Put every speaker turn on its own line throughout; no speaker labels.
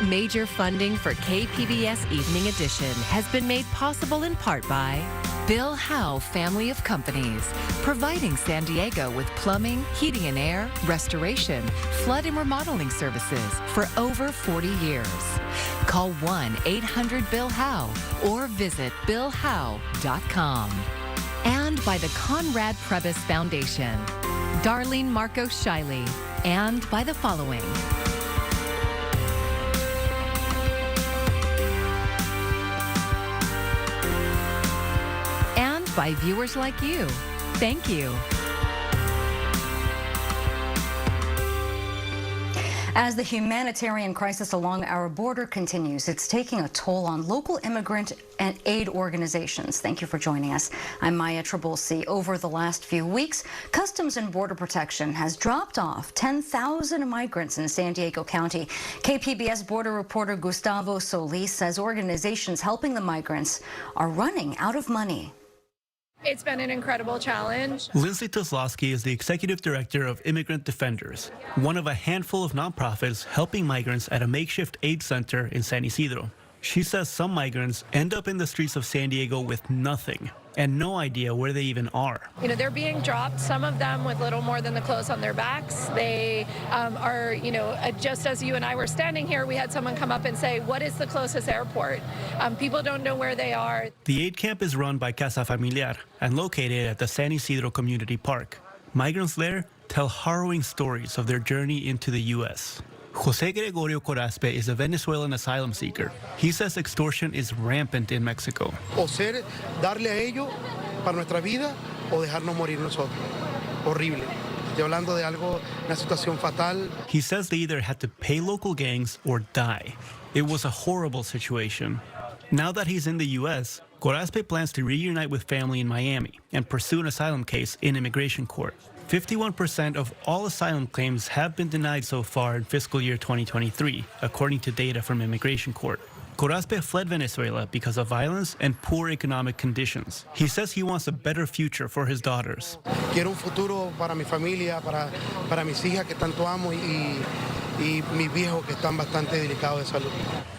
Major funding for KPBS Evening Edition has been made possible in part by Bill Howe Family of Companies, providing San Diego with plumbing, heating and air, restoration, flood and remodeling services for over 40 years. Call 1-800-BILL-HOWE or visit billhowe.com. And by the Conrad Prebys Foundation, Darlene Marcos Shiley, and by the following. And by viewers like you. Thank you.
As the humanitarian crisis along our border continues, it's taking a toll on local immigrant and aid organizations. Thank you for joining us. I'm Maya Trabulsi. Over the last few weeks, Customs and Border Protection has dropped off 10,000 migrants in San Diego County. KPBS border reporter Gustavo Solis says organizations helping the migrants are running out of money.
It's been an incredible challenge.
Lindsay Toslowski is the executive director of Immigrant Defenders, one of a handful of nonprofits helping migrants at a makeshift aid center in San Isidro. She says some migrants end up in the streets of San Diego with nothing and no idea where they even are.
You know, they're being dropped, some of them with little more than the clothes on their backs. They are, you know, just as you and I were standing here, we had someone come up and say, what is the closest airport? People don't know where they are.
The aid camp is run by Casa Familiar and located at the San Isidro Community Park. Migrants there tell harrowing stories of their journey into the U.S. Jose Gregorio Corazpe is a Venezuelan asylum seeker. He says extortion is rampant in Mexico.
O ser, darle a ellos para nuestra vida o dejarnos morir nosotros. Horrible. Estoy hablando de algo, una situación fatal.
He says they either had to pay local gangs or die. It was a horrible situation. Now that he's in the U.S., Corazpe plans to reunite with family in Miami and pursue an asylum case in immigration court. 51% of all asylum claims have been denied so far in fiscal year 2023, according to data from Immigration Court. Corazpe fled Venezuela because of violence and poor economic conditions. He says he wants a better future for his daughters.
Quiero un futuro para mi familia, para mis hijas que tanto amo y mis viejos que están bastante delicados de salud.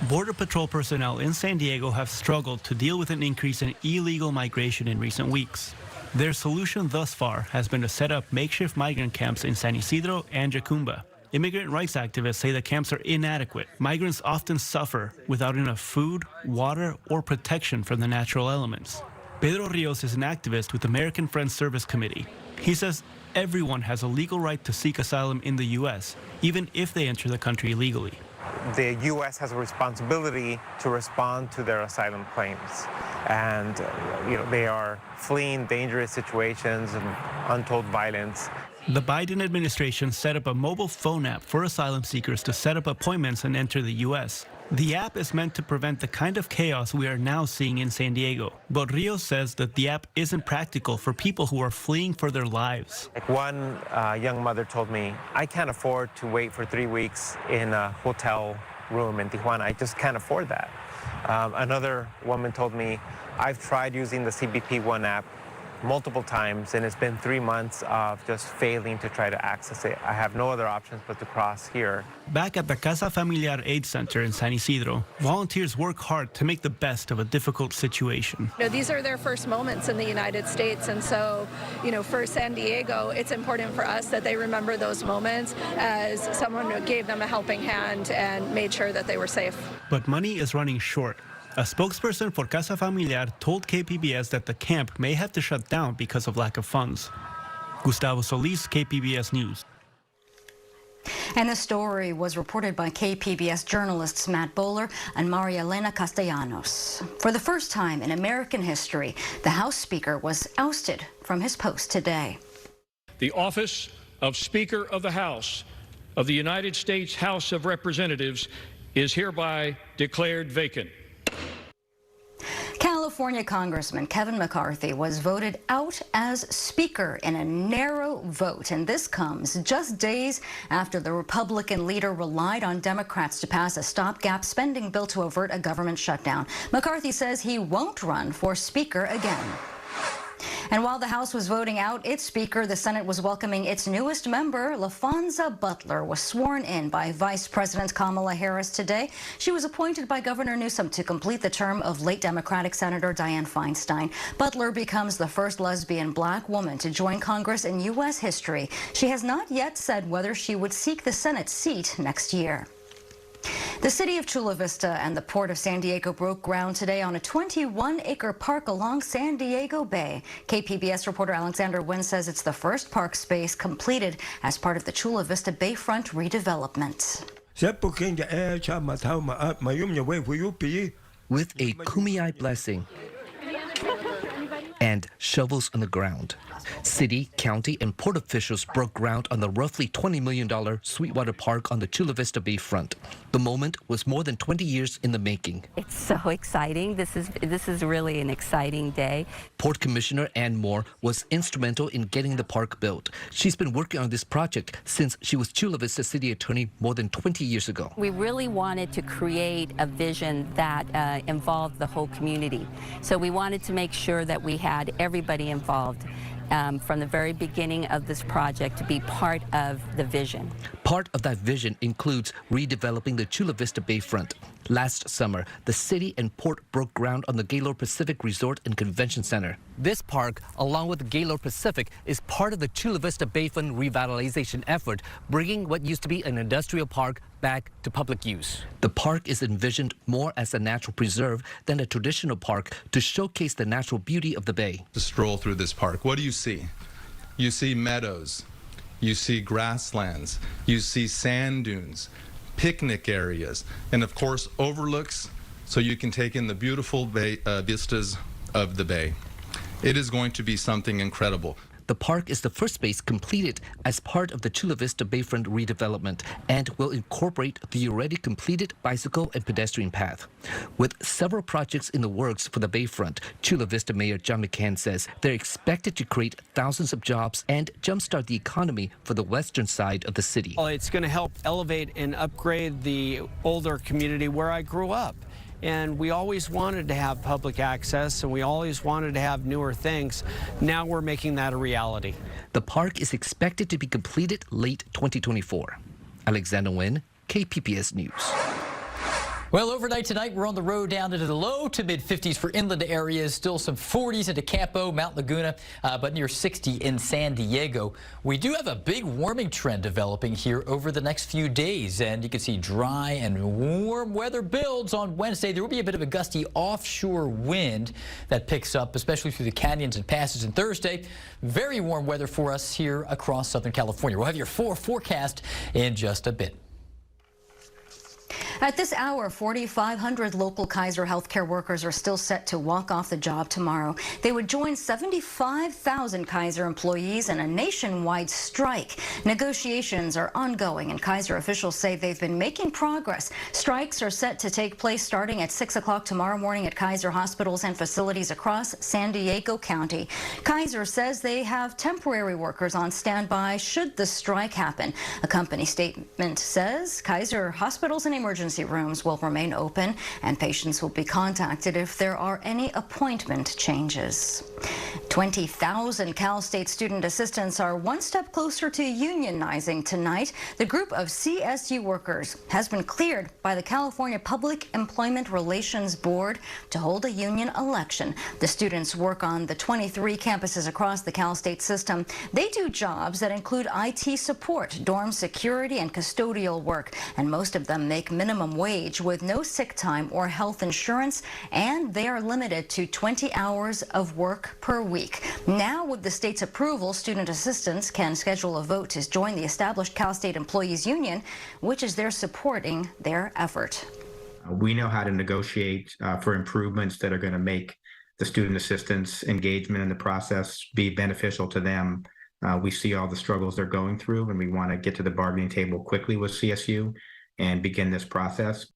Border Patrol personnel in San Diego have struggled to deal with an increase in illegal migration in recent weeks. Their solution thus far has been to set up makeshift migrant camps in San Isidro and Yacumba. Immigrant rights activists say the camps are inadequate. Migrants often suffer without enough food, water, or protection from the natural elements. Pedro Rios is an activist with American Friends Service Committee. He says everyone has a legal right to seek asylum in the U.S., even if they enter the country illegally.
The U.S. has a responsibility to respond to their asylum claims. And they are fleeing dangerous situations and untold violence.
The Biden administration set up a mobile phone app for asylum seekers to set up appointments and enter the U.S. The app is meant to prevent the kind of chaos we are now seeing in San Diego. But Rios says that the app isn't practical for people who are fleeing for their lives.
Like one young mother told me, I can't afford to wait for 3 weeks in a hotel room in Tijuana. I just can't afford that. Another woman told me, I've tried using the CBP One app multiple times, and it's been 3 months of just failing to try to access it. I have no other options but to cross here.
Back at the Casa Familiar Aid Center in San Isidro, volunteers work hard to make the best of a difficult situation.
You know, these are their first moments in the United States, and so, you know, for San Diego, it's important for us that they remember those moments as someone who gave them a helping hand and made sure that they were safe.
But money is running short. A spokesperson for Casa Familiar told KPBS that the camp may have to shut down because of lack of funds. Gustavo Solis, KPBS News.
And the story was reported by KPBS journalists Matt Bowler and Maria Elena Castellanos. For the first time in American history, the House Speaker was ousted from his post today.
The office of Speaker of the House of the United States House of Representatives is hereby declared vacant.
California Congressman Kevin McCarthy was voted out as Speaker in a narrow vote, and this comes just days after the Republican leader relied on Democrats to pass a stopgap spending bill to avert a government shutdown. McCarthy says he won't run for Speaker again. And while the House was voting out its speaker, the Senate was welcoming its newest member. LaFonza Butler was sworn in by Vice President Kamala Harris today. She was appointed by Governor Newsom to complete the term of late Democratic Senator Dianne Feinstein. Butler becomes the first lesbian black woman to join Congress in U.S. history. She has not yet said whether she would seek the Senate seat next year. The city of Chula Vista and the Port of San Diego broke ground today on a 21-acre park along San Diego Bay. KPBS reporter Alexander Nguyen says it's the first park space completed as part of the Chula Vista Bayfront redevelopment.
With a Kumeyaay blessing and shovels on the ground, city, county, and port officials broke ground on the roughly $20 million Sweetwater Park on the Chula Vista Bayfront. The moment was more than 20 years in the making.
It's so exciting. This is really an exciting day.
Port Commissioner Ann Moore was instrumental in getting the park built. She's been working on this project since she was Chula Vista City Attorney more than 20 years ago.
We really wanted to create a vision that involved the whole community. So we wanted to make sure that we had everybody involved. From the very beginning of this project to be part of the vision.
Part of that vision includes redeveloping the Chula Vista Bayfront. Last summer, the city and port broke ground on the Gaylord Pacific Resort and Convention Center. This park, along with the Gaylord Pacific, is part of the Chula Vista Bayfront revitalization effort, bringing what used to be an industrial park back to public use. The park is envisioned more as a natural preserve than a traditional park to showcase the natural beauty of the bay.
To stroll through this park, what do you see? You see meadows, you see grasslands, you see sand dunes, picnic areas, and of course overlooks so you can take in the beautiful bay, vistas of the bay. It is going to be something incredible.
The park is the first space completed as part of the Chula Vista Bayfront redevelopment and will incorporate the already completed bicycle and pedestrian path. With several projects in the works for the Bayfront, Chula Vista Mayor John McCann says they're expected to create thousands of jobs and jumpstart the economy for the western side of the city.
It's going to help elevate and upgrade the older community where I grew up. And we always wanted to have public access, and we always wanted to have newer things. Now we're making that a reality.
The park is expected to be completed late 2024. Alexander Nguyen, KPBS News.
Well, overnight tonight, we're on the road down into the low to mid 50s for inland areas. Still some 40s into Campo, Mount Laguna, but near 60 in San Diego. We do have a big warming trend developing here over the next few days, and you can see dry and warm weather builds on Wednesday. There will be a bit of a gusty offshore wind that picks up, especially through the canyons and passes. And Thursday, very warm weather for us here across Southern California. We'll have your forecast in just a bit.
At this hour, 4,500 local Kaiser healthcare workers are still set to walk off the job tomorrow. They would join 75,000 Kaiser employees in a nationwide strike. Negotiations are ongoing, and Kaiser officials say they've been making progress. Strikes are set to take place starting at 6 o'clock tomorrow morning at Kaiser hospitals and facilities across San Diego County. Kaiser says they have temporary workers on standby should the strike happen. A company statement says Kaiser hospitals and emergency rooms will remain open, and patients will be contacted if there are any appointment changes. 20,000 Cal State student assistants are one step closer to unionizing tonight. The group of CSU workers has been cleared by the California Public Employment Relations Board to hold a union election. The students work on the 23 campuses across the Cal State system. They do jobs that include IT support, dorm security, and custodial work, and most of them make minimum wage with no sick time or health insurance, and they are limited to 20 hours of work per week. Now, with the state's approval, student assistants can schedule a vote to join the established Cal State Employees Union, which is there supporting their effort.
We know how to negotiate for improvements that are going to make the student assistants' engagement in the process be beneficial to them. We see all the struggles they're going through, and we want to get to the bargaining table quickly with CSU and begin this process.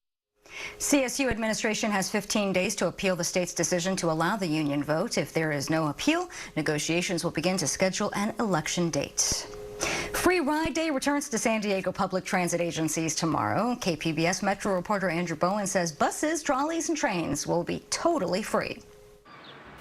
CSU administration has 15 days to appeal the state's decision to allow the union vote. If there is no appeal, negotiations will begin to schedule an election date. Free Ride Day returns to San Diego public transit agencies tomorrow. KPBS Metro reporter Andrew Bowen says buses, trolleys, and trains will be totally free.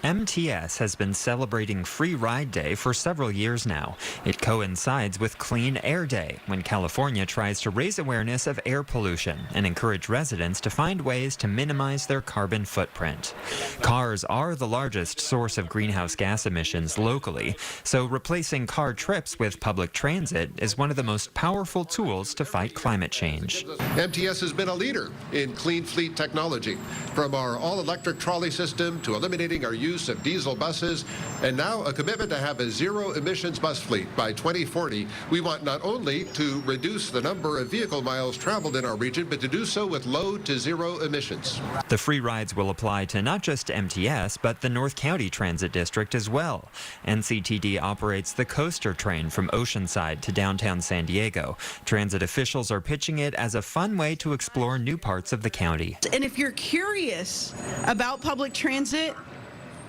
MTS has been celebrating Free Ride Day for several years now. It coincides with Clean Air Day, when California tries to raise awareness of air pollution and encourage residents to find ways to minimize their carbon footprint. Cars are the largest source of greenhouse gas emissions locally, so replacing car trips with public transit is one of the most powerful tools to fight climate change.
MTS has been a leader in clean fleet technology, from our all-electric trolley system to eliminating our use of diesel buses, and now a commitment to have a zero-emissions bus fleet by 2040. We want not only to reduce the number of vehicle miles traveled in our region, but to do so with low to zero emissions.
The free rides will apply to not just MTS, but the North County Transit District as well. NCTD operates the Coaster train from Oceanside to downtown San Diego. Transit officials are pitching it as a fun way to explore new parts of the county.
And if you're curious about public transit,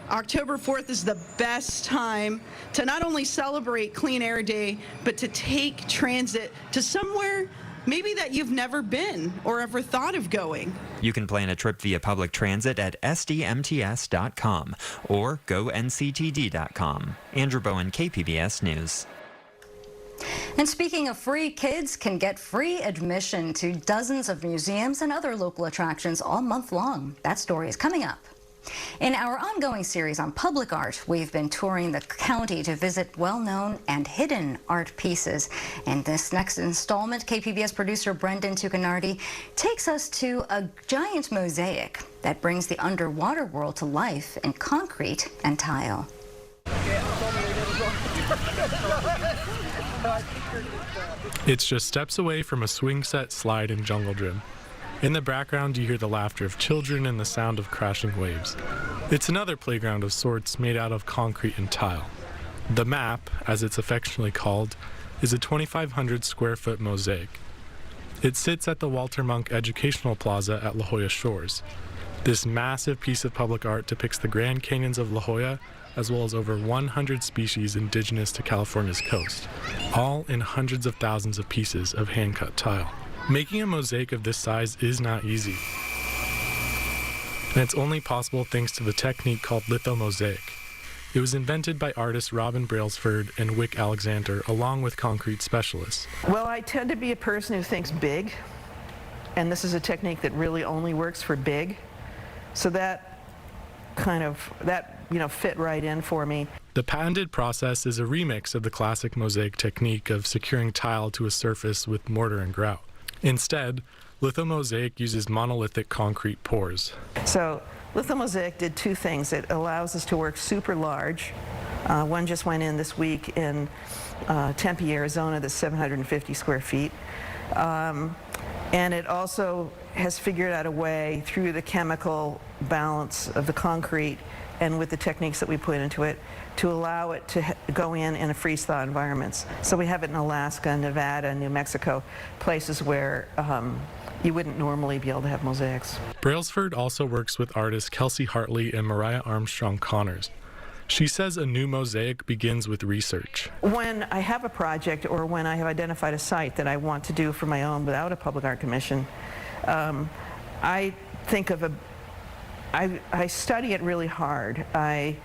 October 4th is the best time to not only celebrate Clean Air Day, but to take transit to somewhere maybe that you've never been or ever thought of going.
You can plan a trip via public transit at sdmts.com or gonctd.com. Andrew Bowen, KPBS News.
And speaking of free, kids can get free admission to dozens of museums and other local attractions all month long. That story is coming up. In our ongoing series on public art, we've been touring the county to visit well-known and hidden art pieces. And this next installment, KPBS producer Brendan Tucanardi takes us to a giant mosaic that brings the underwater world to life in concrete and tile.
It's just steps away from a swing set, slide, and jungle gym. In the background, you hear the laughter of children and the sound of crashing waves. It's another playground of sorts made out of concrete and tile. The map, as it's affectionately called, is a 2,500 square foot mosaic. It sits at the Walter Monk Educational Plaza at La Jolla Shores. This massive piece of public art depicts the Grand Canyons of La Jolla, as well as over 100 species indigenous to California's coast, all in hundreds of thousands of pieces of hand-cut tile. Making a mosaic of this size is not easy, and it's only possible thanks to the technique called lithomosaic. It was invented by artists Robin Brailsford and Wick Alexander, along with concrete specialists.
Well, I tend to be a person who thinks big, and this is a technique that really only works for big, so that fit right in for me.
The patented process is a remix of the classic mosaic technique of securing tile to a surface with mortar and grout. Instead, lithomosaic uses monolithic concrete pours.
So lithomosaic did two things. It allows us to work super large. One just went in this week in Tempe, Arizona, that's 750 square feet. And it also has figured out a way through the chemical balance of the concrete and with the techniques that we put into it to allow it to go in a freeze-thaw environments. So we have it in Alaska, Nevada, New Mexico, places where you wouldn't normally be able to have mosaics.
Brailsford also works with artists Kelsey Hartley and Mariah Armstrong Connors. She says a new mosaic begins with research.
When I have a project or when I have identified a site that I want to do for my own without a public art commission, I think of I study it really hard. I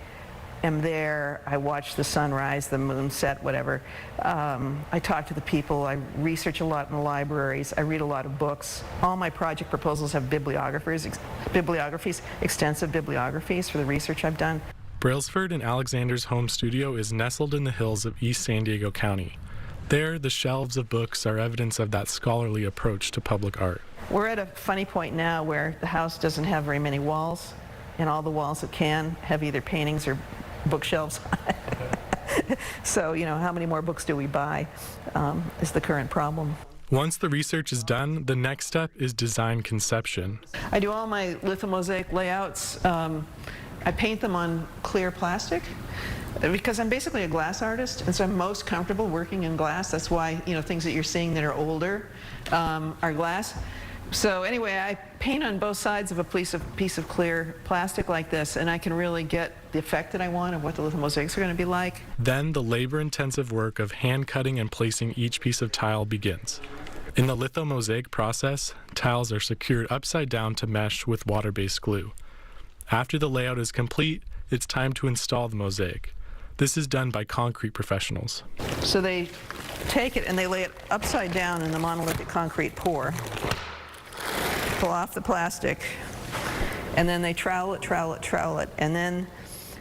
am there, I watch the sunrise, the moon set, whatever. I talk to the people, I research a lot in the libraries, I read a lot of books. All my project proposals have bibliographies, extensive bibliographies for the research I've done.
Brailsford and Alexander's home studio is nestled in the hills of East San Diego County. There, the shelves of books are evidence of that scholarly approach to public art.
We're at a funny point now where the house doesn't have very many walls, and all the walls that can have either paintings or bookshelves. So, how many more books do we buy is the current problem.
Once the research is done, the next step is design conception.
I do all my lithomosaic layouts. I paint them on clear plastic because I'm basically a glass artist, and so I'm most comfortable working in glass. That's why, things that you're seeing that are older are glass. So anyway, I paint on both sides of a piece of clear plastic like this, and I can really get the effect that I want of what the lithomosaics are going to be like.
Then the labor-intensive work of hand-cutting and placing each piece of tile begins. In the lithomosaic process, tiles are secured upside down to mesh with water-based glue. After the layout is complete, it's time to install the mosaic. This is done by concrete professionals.
So they take it and they lay it upside down in the monolithic concrete pour, pull off the plastic, and then they trowel it, and then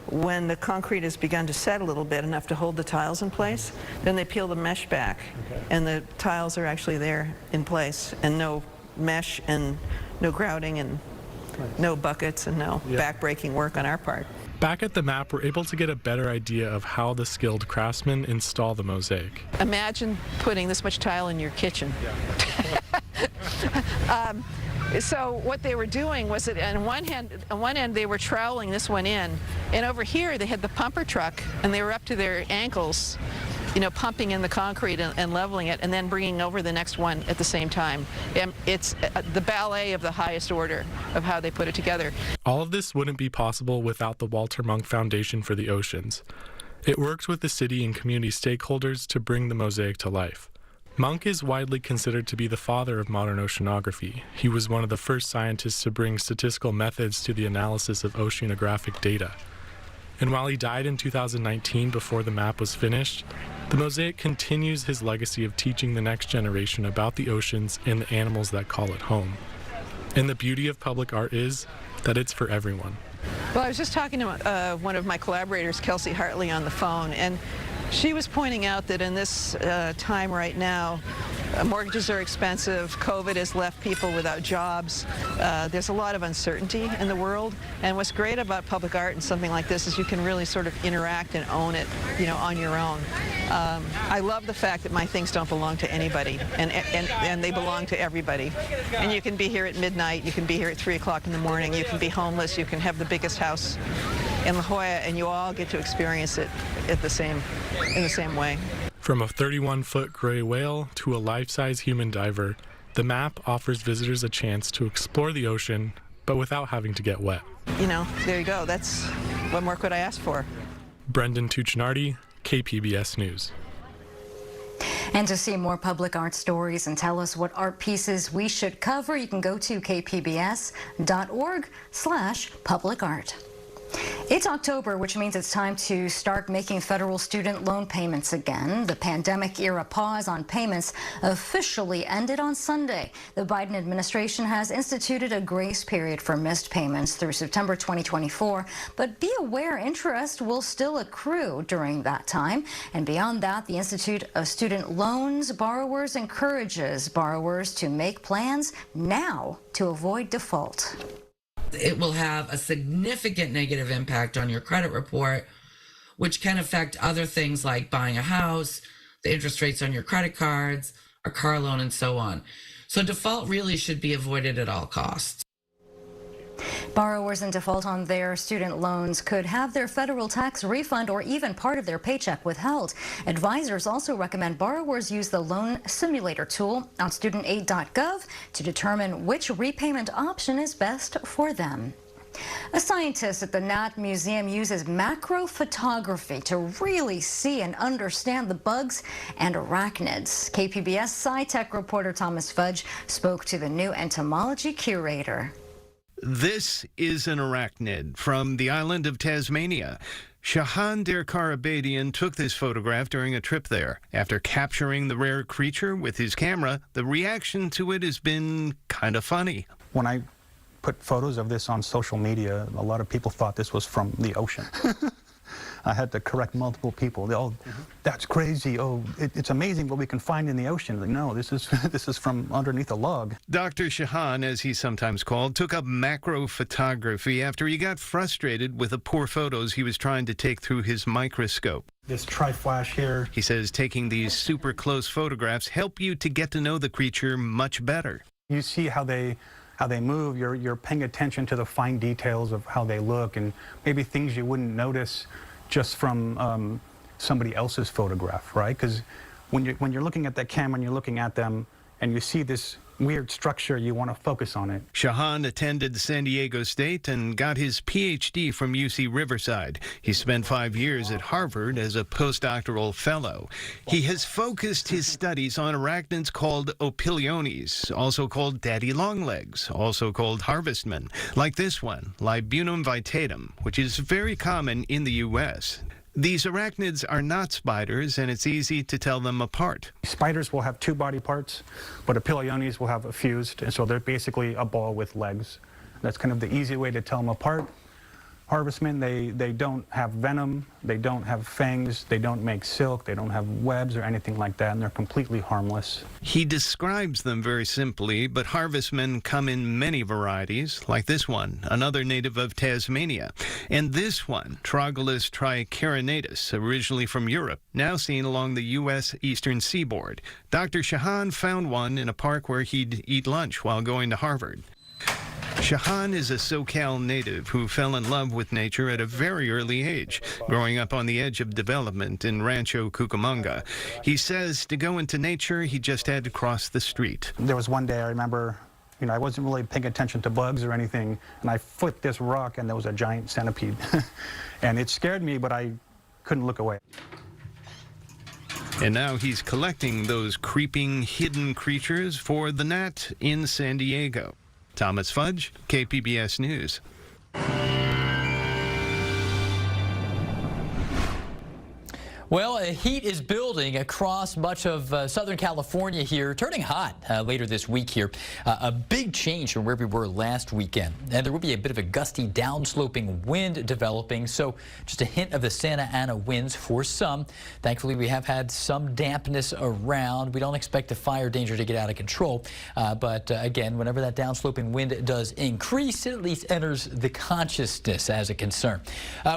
when the concrete has begun to set a little bit, enough to hold the tiles in place, then they peel the mesh back, and the tiles are actually there in place, and no mesh and no grouting and no buckets and no back-breaking work on our part.
Back at the map, we're able to get a better idea of how the skilled craftsmen install the mosaic.
Imagine putting this much tile in your kitchen. So what they were doing was that on one end they were troweling this one in, and over here they had the pumper truck, and they were up to their ankles, you know, pumping in the concrete and leveling it, and then bringing over the next one at the same time. And it's the ballet of the highest order of how they put it together.
All of this wouldn't be possible without the Walter Munk Foundation for the Oceans. It works with the city and community stakeholders to bring the mosaic to life. Munk is widely considered to be the father of modern oceanography. He was one of the first scientists to bring statistical methods to the analysis of oceanographic data. And while he died in 2019 before the map was finished, the mosaic continues his legacy of teaching the next generation about the oceans and the animals that call it home. And the beauty of public art is that it's for everyone.
Well, I was just talking to one of my collaborators, Kelsey Hartley, on the phone, and she was pointing out that in this time right now, mortgages are expensive, COVID has left people without jobs, there's a lot of uncertainty in the world, and what's great about public art and something like this is you can really sort of interact and own it, you know, on your own. I love the fact that my things don't belong to anybody, and they belong to everybody. And you can be here at midnight, you can be here at 3 o'clock in the morning, you can be homeless, you can have the biggest house in La Jolla, and you all get to experience it in the same way.
From a 31-foot gray whale to a life-size human diver, the map offers visitors a chance to explore the ocean, but without having to get wet.
You know, there you go. That's what more could I ask for?
Brendan Tuchinardi, KPBS News.
And to see more public art stories and tell us what art pieces we should cover, you can go to kpbs.org/publicart. It's October, which means it's time to start making federal student loan payments again. The pandemic-era pause on payments officially ended on Sunday. The Biden administration has instituted a grace period for missed payments through September 2024, but be aware interest will still accrue during that time. And beyond that, the Institute of Student Loans Borrowers encourages borrowers to make plans now to avoid default.
It will have a significant negative impact on your credit report, which can affect other things like buying a house, the interest rates on your credit cards, a car loan, and so on. So default really should be avoided at all costs.
Borrowers in default on their student loans could have their federal tax refund or even part of their paycheck withheld. Advisors also recommend borrowers use the loan simulator tool on studentaid.gov to determine which repayment option is best for them. A scientist at the Nat Museum uses macro photography to really see and understand the bugs and arachnids. KPBS Sci-Tech reporter Thomas Fudge spoke to the new entomology curator.
This is an arachnid from the island of Tasmania. Shahan Der Karabadian took this photograph during a trip there. After capturing the rare creature with his camera, the reaction to it has been kind of funny.
When I put photos of this on social media, a lot of people thought this was from the ocean. I had to correct multiple people. Oh, that's crazy. Oh, it's amazing what we can find in the ocean. Like, no, this is from underneath a log.
Dr. Shahan, as he's sometimes called, took up macro photography after he got frustrated with the poor photos he was trying to take through his microscope.
This tri-flash here.
He says taking these super close photographs help you to get to know the creature much better.
You see how they move. You're paying attention to the fine details of how they look and maybe things you wouldn't notice just from somebody else's photograph, right? Because when you're looking at that camera and you're looking at them and you see this weird structure, you want to focus on it.
Shahan attended San Diego State and got his PhD from UC Riverside. He spent 5 years at Harvard as a postdoctoral fellow. He has focused his studies on arachnids called opiliones, also called daddy longlegs, also called harvestmen, like this one, Libunum vitatum, which is very common in the U.S. These arachnids are not spiders, and it's easy to tell them apart.
Spiders will have two body parts, but opiliones will have a fused, and so they're basically a ball with legs. That's kind of the easy way to tell them apart. Harvestmen, they don't have venom, they don't have fangs, they don't make silk, they don't have webs or anything like that, and they're completely harmless.
He describes them very simply, but harvestmen come in many varieties, like this one, another native of Tasmania, and this one, Trogylus tricarinatus, originally from Europe, now seen along the U.S. eastern seaboard. Dr. Shahan found one in a park where he'd eat lunch while going to Harvard. Shahan is a SoCal native who fell in love with nature at a very early age, growing up on the edge of development in Rancho Cucamonga. He says to go into nature, he just had to cross the street.
There was one day I remember, I wasn't really paying attention to bugs or anything, and I flipped this rock and there was a giant centipede. And it scared me, but I couldn't look away.
And now he's collecting those creeping, hidden creatures for the Nat in San Diego. Thomas Fudge, KPBS News.
Well, heat is building across much of Southern California here, turning hot later this week here. A big change from where we were last weekend. And there will be a bit of a gusty downsloping wind developing, so just a hint of the Santa Ana winds for some. Thankfully, we have had some dampness around. We don't expect the fire danger to get out of control. But again, whenever that downsloping wind does increase, it at least enters the consciousness as a concern.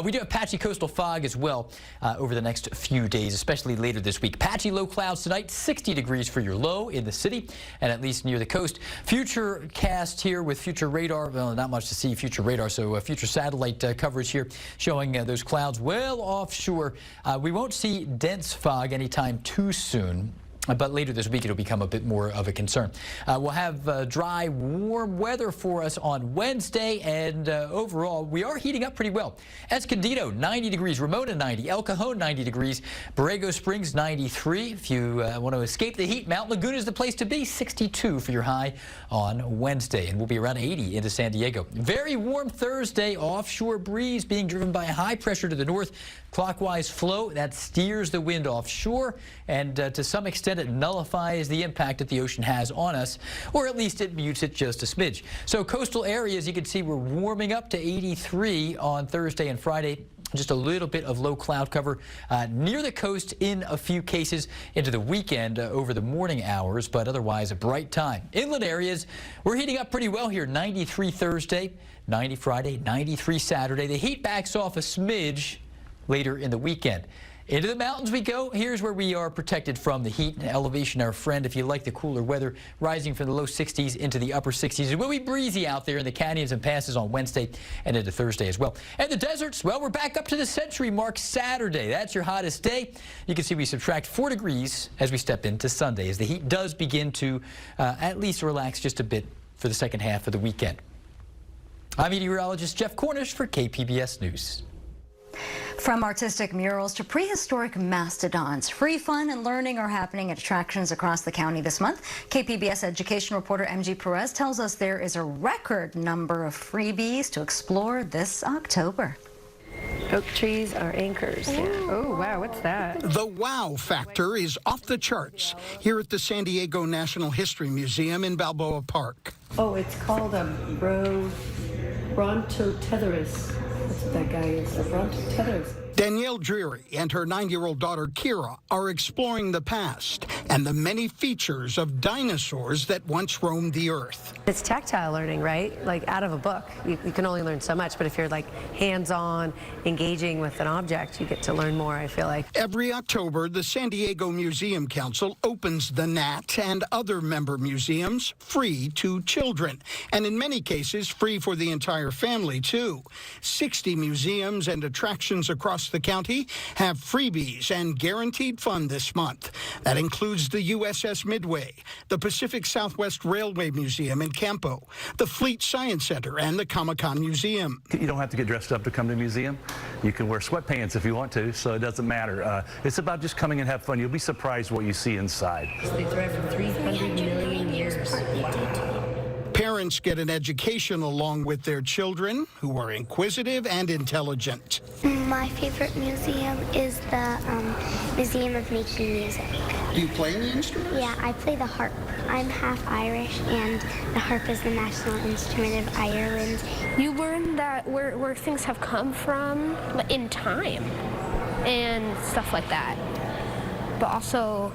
We do have patchy coastal fog as well over the next few days, especially later this week. Patchy low clouds tonight, 60 degrees for your low in the city and at least near the coast. Future cast here with future radar. Well, not much to see future radar, so future satellite coverage here showing those clouds well offshore. We won't see dense fog anytime too soon. But later this week, it'll become a bit more of a concern. We'll have dry, warm weather for us on Wednesday, and overall, we are heating up pretty well. Escondido, 90 degrees. Ramona, 90. El Cajon, 90 degrees. Borrego Springs, 93. If you want to escape the heat, Mount Laguna is the place to be. 62 for your high on Wednesday, and we'll be around 80 into San Diego. Very warm Thursday. Offshore breeze being driven by high pressure to the north. Clockwise flow that steers the wind offshore, and to some extent it nullifies the impact that the ocean has on us, or at least it mutes it just a smidge. So coastal areas, you can see we're warming up to 83 on Thursday and Friday. Just a little bit of low cloud cover near the coast in a few cases into the weekend over the morning hours, but otherwise a bright time. Inland areas, we're heating up pretty well here. 93 Thursday, 90 Friday, 93 Saturday. The heat backs off a smidge later in the weekend. Into the mountains we go. Here's where we are protected from the heat. Elevation, our friend, if you like the cooler weather, rising from the low 60s into the upper 60s. It will be breezy out there in the canyons and passes on Wednesday and into Thursday as well. And the deserts, well, we're back up to the century mark Saturday. That's your hottest day. You can see we subtract 4 degrees as we step into Sunday, as the heat does begin to at least relax just a bit for the second half of the weekend. I'm meteorologist Jeff Cornish for KPBS News.
From artistic murals to prehistoric mastodons, free fun and learning are happening at attractions across the county this month. KPBS education reporter MG Perez tells us there is a record number of freebies to explore this October.
Oak trees are anchors. Yeah. Oh, wow, what's that?
The wow factor is off the charts here at the San Diego National History Museum in Balboa Park.
Oh, it's called a Brontotethorus. That's what that guy is, a Brontotethorus.
Danielle Dreary and her 9-year-old daughter Kira are exploring the past and the many features of dinosaurs that once roamed the earth.
It's tactile learning, right? Like out of a book. You can only learn so much, but if you're like hands-on, engaging with an object, you get to learn more, I feel like.
Every October, the San Diego Museum Council opens the Nat and other member museums free to children, and in many cases free for the entire family, too. 60 museums and attractions across the county have freebies and guaranteed fun this month. That includes the USS Midway, the Pacific Southwest Railway Museum in Campo, the Fleet Science Center, and the Comic-Con Museum.
You don't have to get dressed up to come to a museum. You can wear sweatpants if you want to, so it doesn't matter. It's about just coming and have fun. You'll be surprised what you see inside.
They thrive for 300 million years.
Parents get an education along with their children, who are inquisitive and intelligent.
My favorite museum is the Museum of Making Music.
Do you play any instruments?
Yeah, I play the harp. I'm half Irish, and the harp is the national instrument of Ireland.
You learn that where things have come from in time and stuff like that, but also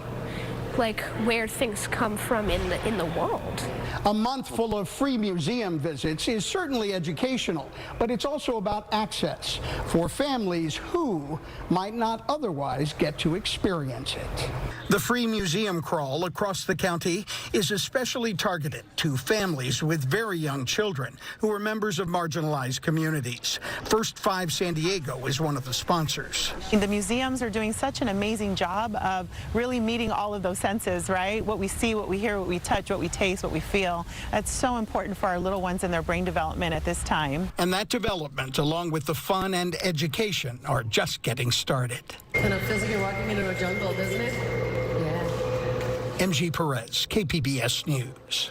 like where things come from in the world.
A month full of free museum visits is certainly educational, but it's also about access for families who might not otherwise get to experience it. The free museum crawl across the county is especially targeted to families with very young children who are members of marginalized communities. First 5 San Diego is one of the sponsors.
The museums are doing such an amazing job of really meeting all of those senses, right? What we see, what we hear, what we touch, what we taste, what we feel. That's so important for our little ones and their brain development at this time.
And that development, along with the fun and education, are just getting started.
Kind of feels like you're walking into a jungle, doesn't it? Yeah.
MG Perez, KPBS News.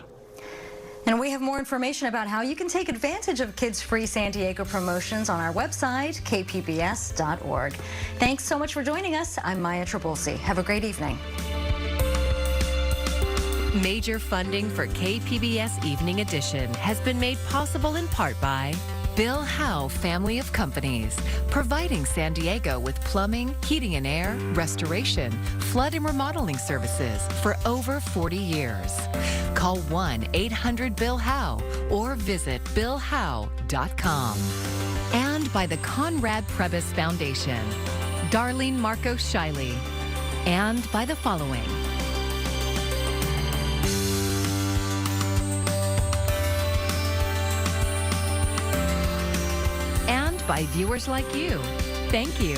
And we have more information about how you can take advantage of Kids Free San Diego promotions on our website, kpbs.org. Thanks so much for joining us. I'm Maya Trabulsi. Have a great evening.
Major funding for KPBS Evening Edition has been made possible in part by Bill Howe Family of Companies, providing San Diego with plumbing, heating and air, restoration, flood and remodeling services for over 40 years. Call 1-800-BILL-HOWE or visit billhowe.com. And by the Conrad Prebys Foundation, Darlene Marco Shiley, and by the following. By viewers like you. Thank you.